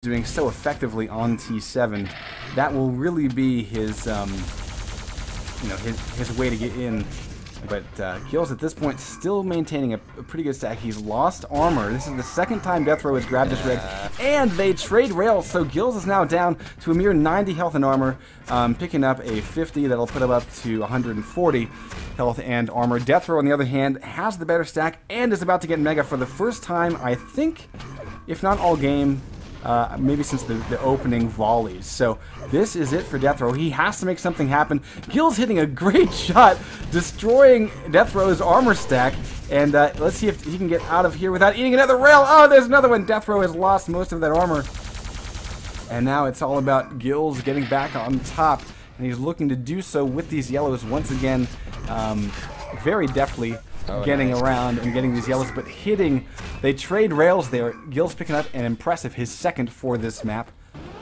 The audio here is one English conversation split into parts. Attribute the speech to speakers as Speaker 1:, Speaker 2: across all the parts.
Speaker 1: doing so effectively on T7, that will really be his, his way to get in. But Gills at this point still maintaining a pretty good stack. He's lost armor. This is the second time Death Row has grabbed this red, and they trade rails. So Gills is now down to a mere 90 health and armor, picking up a 50 that'll put him up to 140 health and armor. Death Row, on the other hand, has the better stack and is about to get Mega for the first time, I think, if not all game. Maybe since the opening volleys. So this is it for Death Row. He has to make something happen. Gills hitting a great shot, destroying Death Row's armor stack. And let's see if he can get out of here without eating another rail. Oh, there's another one. Death Row has lost most of that armor. And now it's all about Gills getting back on top. And he's looking to do so with these yellows once again, very deftly. Getting around and getting these yellows, but hitting. They trade rails there. Gills picking up an impressive, his second for this map.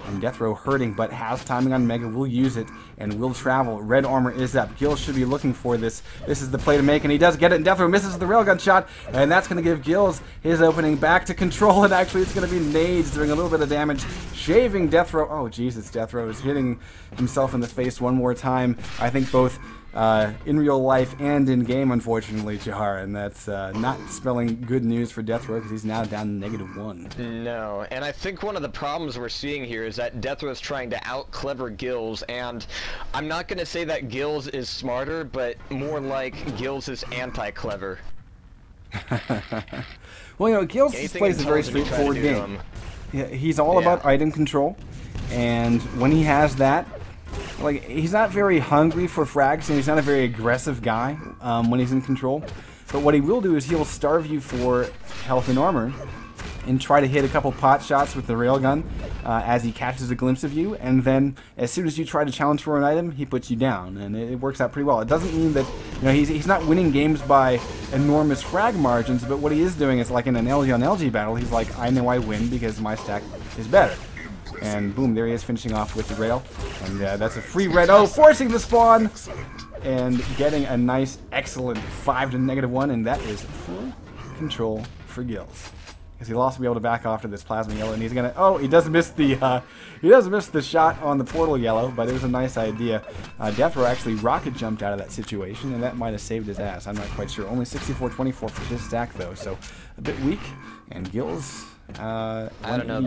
Speaker 1: And Death Row hurting, but has timing on Mega, will use it, and will travel. Red armor is up. Gills should be looking for this. This is the play to make, and he does get it, and Death Row misses the railgun shot, and that's going to give Gills his opening back to control, and actually it's going to be Nades doing a little bit of damage, shaving Death Row. Oh, Jesus, Death Row is hitting himself in the face one more time. I think both in real life and in game, unfortunately, Jahar, and that's not spelling good news for Death Row because he's now down to -1.
Speaker 2: No, and I think one of the problems we're seeing here is that Death Row is trying to out-clever Gills, and I'm not going to say that Gills is smarter, but more like Gills is anti-clever.
Speaker 1: Well, you know, Gills plays a very straightforward game. Yeah, he's all about item control, and when he has that, like, he's not very hungry for frags, and he's not a very aggressive guy when he's in control. But what he will do is he'll starve you for health and armor and try to hit a couple pot shots with the railgun as he catches a glimpse of you, and then as soon as you try to challenge for an item, he puts you down, and it works out pretty well. It doesn't mean that, you know, he's not winning games by enormous frag margins, but what he is doing is, like in an LG on LG battle, he's like, I know I win because my stack is better. And boom, there he is finishing off with the rail. And that's a free red. Oh, forcing the spawn! And getting a nice, excellent 5 to -1, and that is full control for Gills. Because he'll also be able to back off to this plasma yellow, and he's gonna. Oh, he does miss the shot on the portal yellow, but it was a nice idea. Death Row actually rocket jumped out of that situation, and that might have saved his ass. I'm not quite sure. Only 64-24 for his stack though, so a bit weak. And Gills,
Speaker 2: I don't know,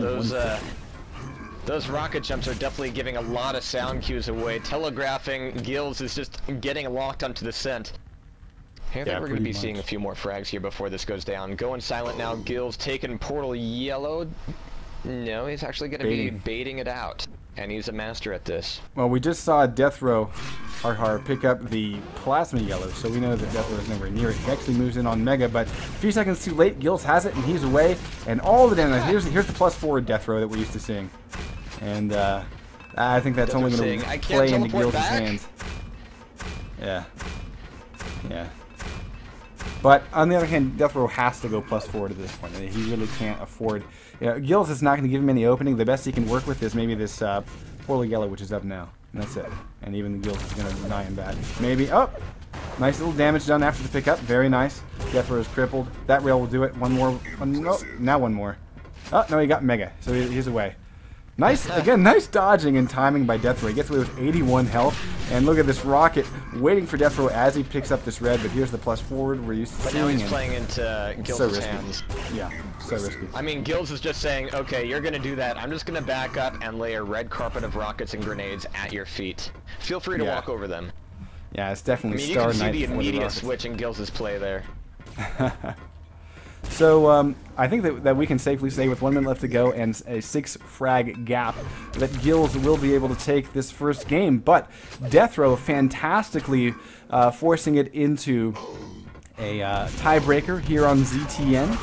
Speaker 2: those rocket jumps are definitely giving a lot of sound cues away. Telegraphing Gills is just getting locked onto the scent. I think we're going to be seeing a few more frags here before this goes down. Going silent now, Gills taking portal yellow. No, he's actually going to be baiting it out. And he's a master at this.
Speaker 1: Well, we just saw Death Row pick up the plasma yellow, so we know that Death Row is nowhere near it. He actually moves in on Mega, but a few seconds too late, Gills has it, and he's away. And all the damage. Here's the +4 Death Row that we're used to seeing. And I think that's only going to play into Gills' hands. Yeah. Yeah. But on the other hand, Death Row has to go +4 to this point. He really can't afford. You know, Gills is not going to give him any opening. The best he can work with is maybe this portal yellow, which is up now. And that's it. And even the Gills is going to deny him that. Maybe. Oh! Nice little damage done after the pickup. Very nice. Death Row is crippled. That rail will do it. One more. No, now one more. Oh, no, he got Mega. So he's away. Nice, again, nice dodging and timing by Death Row. He gets away with 81 health. And look at this rocket waiting for Death Row as he picks up this red. But here's the +4 we're used to seeing.
Speaker 2: But now he's playing into Gills' hands.
Speaker 1: Yeah, so risky.
Speaker 2: I mean, Gills is just saying, okay, you're going to do that. I'm just going to back up and lay a red carpet of rockets and grenades at your feet. Feel free to walk over them.
Speaker 1: Yeah, it's definitely
Speaker 2: Star Knight. You can see the immediate
Speaker 1: the
Speaker 2: switch in Gills' play there.
Speaker 1: So I think that we can safely say with 1 minute left to go and a 6 frag gap that Gills will be able to take this first game. But Death Row fantastically forcing it into a tiebreaker here on ZTN.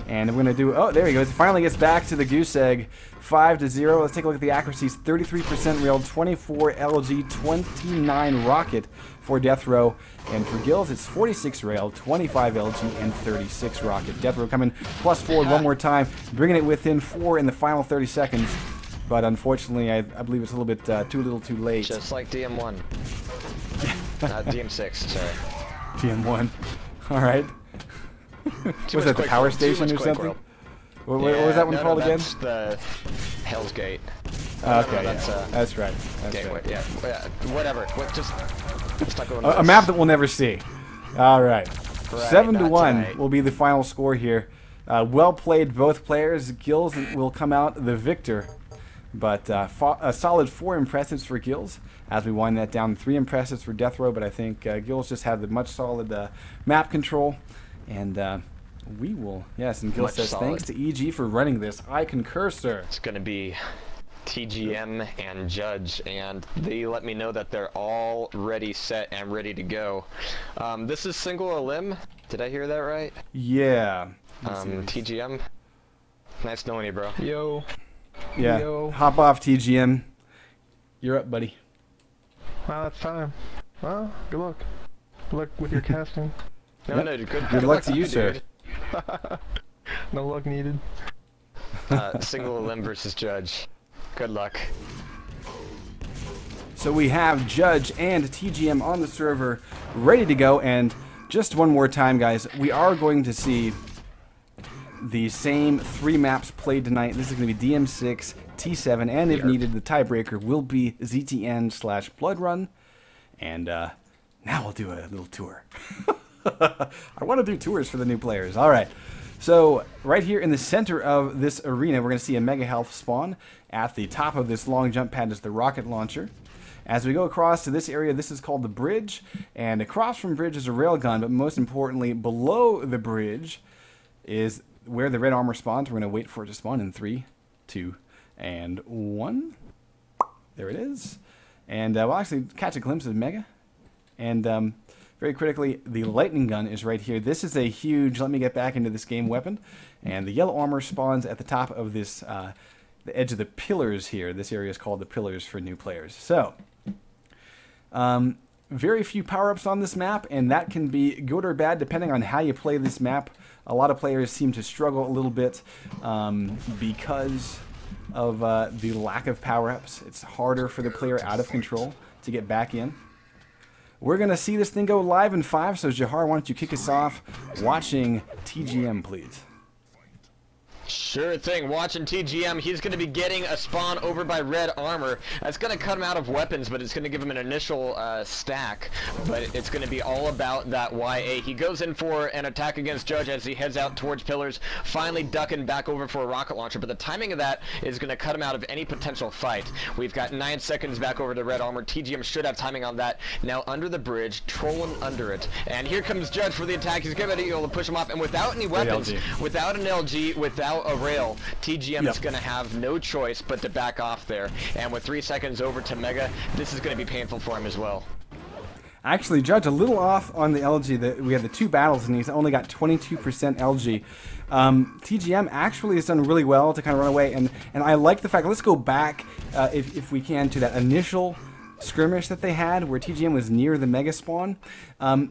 Speaker 1: And we're going to do, oh, there he goes. He finally gets back to the goose egg. 5-0. Let's take a look at the accuracies. 33% rail, 24 LG, 29 rocket for Death Row. And for Gills, it's 46 rail, 25 LG, and 36 rocket. Death Row coming +4 one more time, bringing it within 4 in the final 30 seconds. But unfortunately, I believe it's a little bit too little too late.
Speaker 2: Just like DM1. DM6, sorry.
Speaker 1: DM1. All right. Was that the power station or something? What was that one called again?
Speaker 2: The Hell's Gate.
Speaker 1: Okay,
Speaker 2: that's
Speaker 1: right. That's
Speaker 2: okay,
Speaker 1: right.
Speaker 2: yeah, whatever. Just stuck on
Speaker 1: a map that we'll never see. All right. 7-1 will be the final score here. Well played, both players. Gills will come out the victor. But a solid 4 impressives for Gills. As we wind that down, 3 impressives for Death Row. But I think Gills just had the much solid map control. And we will, yes, and Gills says, thanks to EG for running this. I concur, sir.
Speaker 2: It's going to be TGM and Judge, and they let me know that they're all ready, set, and ready to go. This is single limb. Did I hear that right?
Speaker 1: Yeah.
Speaker 2: TGM. Nice knowing you, bro. Yo.
Speaker 1: Yeah.
Speaker 3: Yo.
Speaker 1: Hop off, TGM. You're up, buddy.
Speaker 3: Wow, that's time. Well, good luck. Good luck with your casting.
Speaker 2: No, good
Speaker 1: luck to you, sir.
Speaker 3: No luck needed.
Speaker 2: Single limb versus Judge. Good luck.
Speaker 1: So we have Judge and TGM on the server ready to go, and just one more time, guys, we are going to see the same 3 maps played tonight. This is going to be DM6, T7, and if needed, the tiebreaker will be ZTN/Blood Run. And now we'll do a little tour. I want to do tours for the new players. All right. So right here in the center of this arena, we're going to see a Mega Health spawn. At the top of this long jump pad is the rocket launcher. As we go across to this area, this is called the bridge. And across from bridge is a railgun, but most importantly, below the bridge is where the red armor spawns. We're going to wait for it to spawn in 3, 2, and 1. There it is. And we'll actually catch a glimpse of Mega. And very critically, the lightning gun is right here. This is a huge, let me get back into this game, weapon. And the yellow armor spawns at the top of this, the edge of the pillars here. This area is called the pillars for new players. So, very few power-ups on this map, and that can be good or bad depending on how you play this map. A lot of players seem to struggle a little bit because of the lack of power-ups. It's harder for the player out of control to get back in. We're going to see this thing go live in 5, so Jahar, why don't you kick us off watching TGM, please?
Speaker 2: Sure thing. Watching TGM, he's going to be getting a spawn over by red armor. That's going to cut him out of weapons, but it's going to give him an initial stack. But it's going to be all about that YA. He goes in for an attack against Judge as he heads out towards pillars, finally ducking back over for a rocket launcher. But the timing of that is going to cut him out of any potential fight. We've got 9 seconds back over to red armor. TGM should have timing on that. Now under the bridge, trolling under it. And here comes Judge for the attack. He's going to be able to push him off. And without any weapons, without an LG, without a rail, TGM is going to have no choice but to back off there. And with 3 seconds over to Mega, this is going to be painful for him as well.
Speaker 1: Actually, Judge, a little off on the LG. We had the 2 battles, and he's only got 22% LG. TGM actually has done really well to kind of run away, and I like the fact, let's go back, if we can, to that initial skirmish that they had where TGM was near the Mega spawn.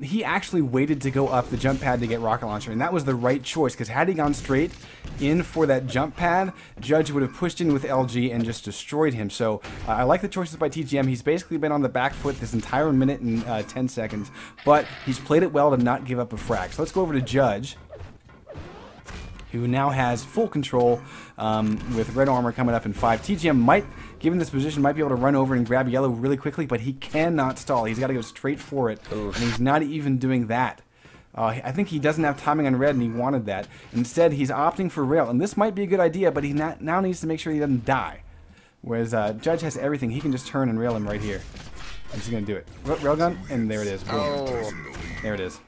Speaker 1: He actually waited to go up the jump pad to get rocket launcher, and that was the right choice, because had he gone straight in for that jump pad, Judge would have pushed in with LG and just destroyed him. So I like the choices by TGM. He's basically been on the back foot this entire minute and 10 seconds, but he's played it well to not give up a frag. So let's go over to Judge, who now has full control with red armor coming up in 5. TGM might, given this position, might be able to run over and grab yellow really quickly, but he cannot stall. He's got to go straight for it, and he's not even doing that. I think he doesn't have timing on red, and he wanted that. Instead, he's opting for rail, and this might be a good idea, but he now needs to make sure he doesn't die. Whereas Judge has everything. He can just turn and rail him right here. I'm just going to do it. Railgun, and there it is. Boom. There it is.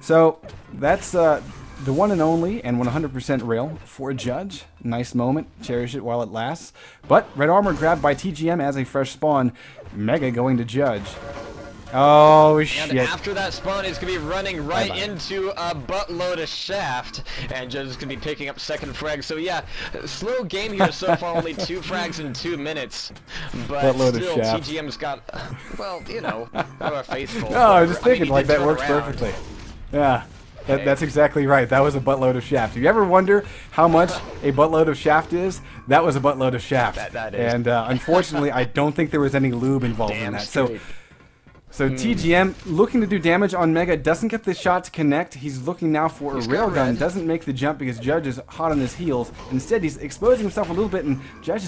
Speaker 1: So, that's the one and only and 100% rail for Judge. Nice moment. Cherish it while it lasts. But red armor grabbed by TGM as a fresh spawn. Mega going to Judge. Oh, shit.
Speaker 2: And after that spawn, he's going to be running right into a buttload of shaft. And Judge is going to be picking up second frag. So, yeah, slow game here so far. Only 2 frags in 2 minutes. But still, TGM's got, well, you know, our faithful.
Speaker 1: No, I was just thinking, like, that works perfectly. Yeah. That's exactly right. That was a buttload of shaft. If you ever wonder how much a buttload of shaft is, that was a buttload of shaft.
Speaker 2: That is.
Speaker 1: And unfortunately, I don't think there was any lube involved in that. So TGM looking to do damage on Mega, doesn't get the shot to connect. He's looking now for a railgun, doesn't make the jump because Judge is hot on his heels. Instead, he's exposing himself a little bit, and Judge